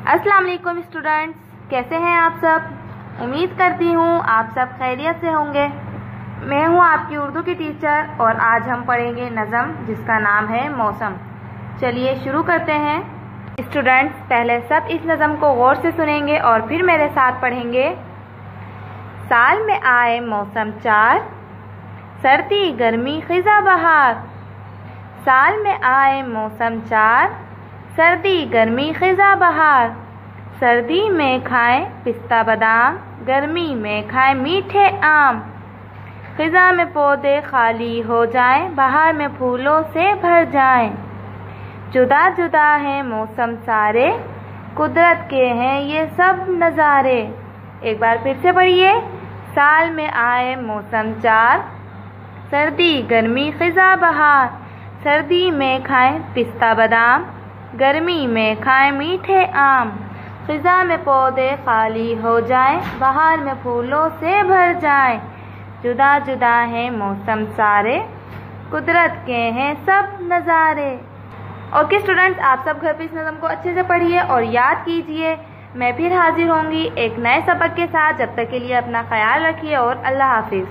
अस्सलाम वालेकुम स्टूडेंट्स, कैसे हैं आप सब। उम्मीद करती हूँ आप सब खैरियत से होंगे। मैं हूँ आपकी उर्दू की टीचर और आज हम पढ़ेंगे नज़म जिसका नाम है मौसम। चलिए शुरू करते हैं। स्टूडेंट्स, पहले सब इस नज़म को गौर से सुनेंगे और फिर मेरे साथ पढ़ेंगे। साल में आए मौसम चार, सर्दी गर्मी खिज़ा बहार। साल में आए मौसम चार, सर्दी गर्मी खिज़ा बहार। सर्दी में खाएं पिस्ता बादाम, गर्मी में खाएं मीठे आम। खिज़ा में पौधे खाली हो जाएं, बहार में फूलों से भर जाएं। जुदा जुदा हैं मौसम सारे, कुदरत के हैं ये सब नज़ारे। एक बार फिर से पढ़िए। साल में आए मौसम चार, सर्दी गर्मी खिज़ा बहार। सर्दी में खाएं पिस्ता बादाम, गर्मी में खाएं मीठे आम। खिज़ा में पौधे खाली हो जाएं, बहार में फूलों से भर जाएं। जुदा जुदा हैं मौसम सारे, कुदरत के हैं सब नज़ारे। ओके स्टूडेंट्स, आप सब घर पे इस नज़म को अच्छे से पढ़िए और याद कीजिए। मैं फिर हाजिर होंगी एक नए सबक के साथ। जब तक के लिए अपना ख्याल रखिए और अल्लाह हाफिज़।